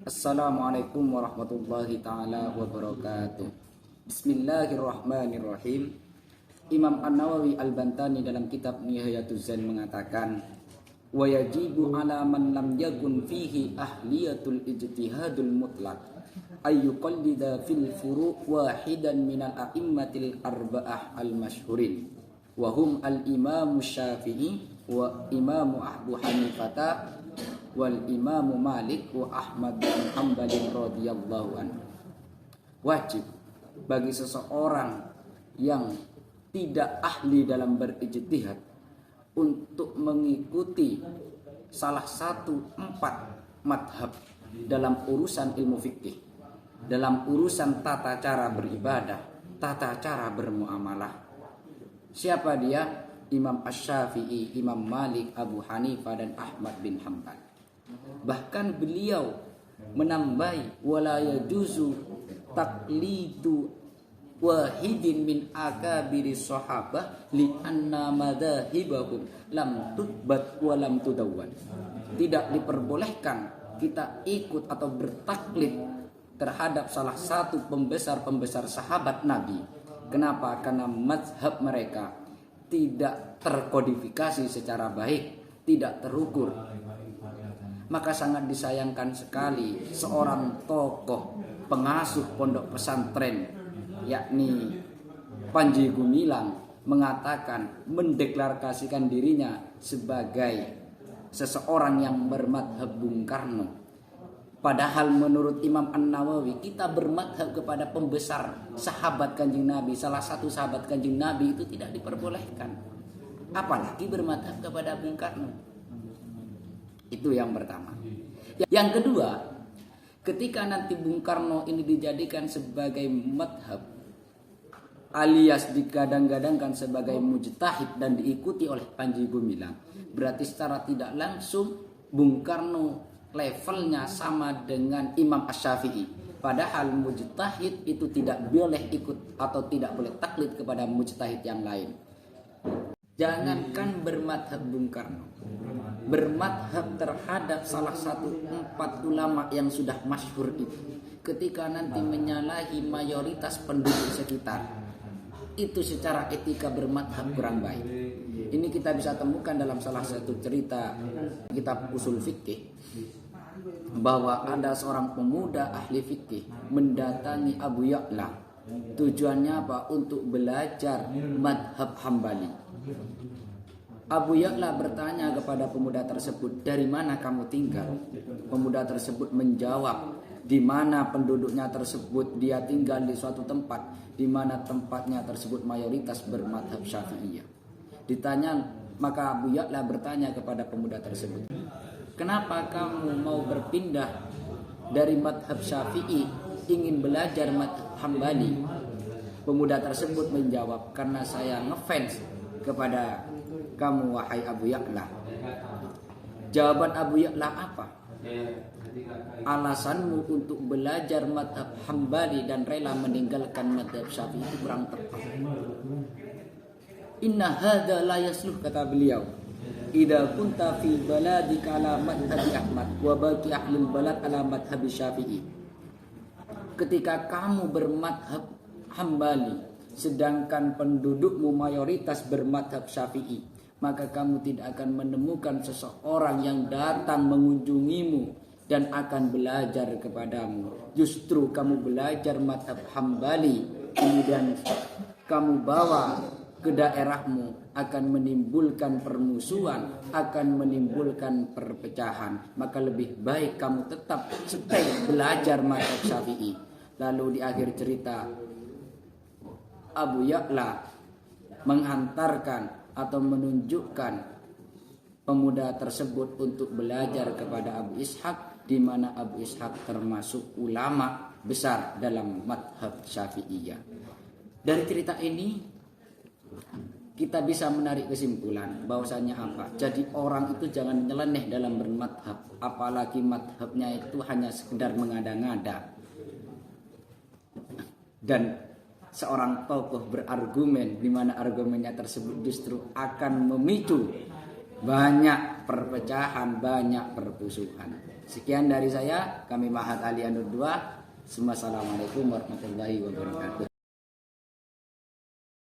Assalamualaikum warahmatullahi ta'ala wabarakatuh. Bismillahirrahmanirrahim. Imam An-Nawawi Al-Bantani dalam kitab Nihayatuz Zain mengatakan, wa yajibu ala man lam yakun fihi ahliyatul ijtihadul mutlaq ayyuqallida fil furu' wahidan minal a'immatil arba'ah al-masyhurin wa hum al-imam Syafi'i wa imam Abu Hanifah wal Imam Malik wa Ahmad bin Hanbal radhiyallahu anhu. Wajib bagi seseorang yang tidak ahli dalam berijtihad untuk mengikuti salah satu 4 madhab dalam urusan ilmu fikih, dalam urusan tata cara beribadah, tata cara bermuamalah. Siapa dia? Imam Asy-Syafi'i, Imam Malik, Abu Hanifah dan Ahmad bin Hanbal. Bahkan beliau menambahi wala yajuzu taqlidu wahidin min akabiri sahabah li anna madahibahum lam tutbat wa lam tudawwan. Tidak diperbolehkan kita ikut atau bertaklid terhadap salah satu pembesar-pembesar sahabat Nabi. Kenapa? Karena mazhab mereka tidak terkodifikasi secara baik, tidak terukur. Maka sangat disayangkan sekali seorang tokoh pengasuh pondok pesantren yakni Panji Gumilang mengatakan, mendeklarasikan dirinya sebagai seseorang yang bermadhab Bung Karno. Padahal menurut Imam An-Nawawi kita bermadhab kepada pembesar sahabat Kanjeng Nabi, salah satu sahabat Kanjeng Nabi itu tidak diperbolehkan. Apalagi bermadhab kepada Bung Karno. Itu yang pertama. Yang kedua, ketika nanti Bung Karno ini dijadikan sebagai madhab alias digadang-gadangkan sebagai mujtahid dan diikuti oleh Panji Gumilang, berarti secara tidak langsung Bung Karno levelnya sama dengan Imam Asy-Syafi'i. Padahal mujtahid itu tidak boleh ikut atau tidak boleh taklid kepada mujtahid yang lain. Jangankan bermadhab Bung Karno, bermadhab terhadap salah satu 4 ulama yang sudah masyhur itu, ketika nanti menyalahi mayoritas penduduk sekitar, itu secara etika bermadhab kurang baik. Ini kita bisa temukan dalam salah satu cerita kitab usul fikih, bahwa ada seorang pemuda ahli fikih mendatangi Abu Ya'la. Tujuannya apa? Untuk belajar madhab Hambali. Abu Ya'la bertanya kepada pemuda tersebut, dari mana kamu tinggal? Pemuda tersebut menjawab, di mana penduduknya tersebut, dia tinggal di suatu tempat di mana tempatnya tersebut mayoritas bermadhab Syafi'iyah. Ditanya, maka Abu Ya'la bertanya kepada pemuda tersebut, kenapa kamu mau berpindah dari madhab Syafi'i ingin belajar madhab Hambali? Pemuda tersebut menjawab, karena saya ngefans kepada kamu wahai Abu Ya'la. Jawaban Abu Ya'la apa? Alasanmu untuk belajar madhab Hambali dan rela meninggalkan madhab Syafi'i itu kurang tepat. Inna hadza la yasluh, kata beliau, idza kunta fi baladika ala madhhabi Ahmad wa baqi ahlul balad ala madhhabi Syafi'i. Ketika kamu bermadhab Hambali sedangkan pendudukmu mayoritas bermadhab Syafi'i, maka kamu tidak akan menemukan seseorang yang datang mengunjungimu dan akan belajar kepadamu. Justru kamu belajar madhab Hambali, kemudian kamu bawa ke daerahmu, akan menimbulkan permusuhan, akan menimbulkan perpecahan. Maka lebih baik kamu tetap stay belajar madhab Syafi'i. Lalu di akhir cerita, Abu Ya'la menghantarkan atau menunjukkan pemuda tersebut untuk belajar kepada Abu Ishaq, di mana Abu Ishaq termasuk ulama besar dalam madhab Syafi'iyah. Dari cerita ini kita bisa menarik kesimpulan bahwasanya apa? Jadi orang itu jangan nyeleneh dalam bermadhab, apalagi madhabnya itu hanya sekedar mengada-ngada. Dan seorang tokoh berargumen di mana argumennya tersebut justru akan memicu banyak perpecahan, banyak permusuhan. Sekian dari saya, kami Mahat Ali Anur 2. Assalamualaikum warahmatullahi wabarakatuh.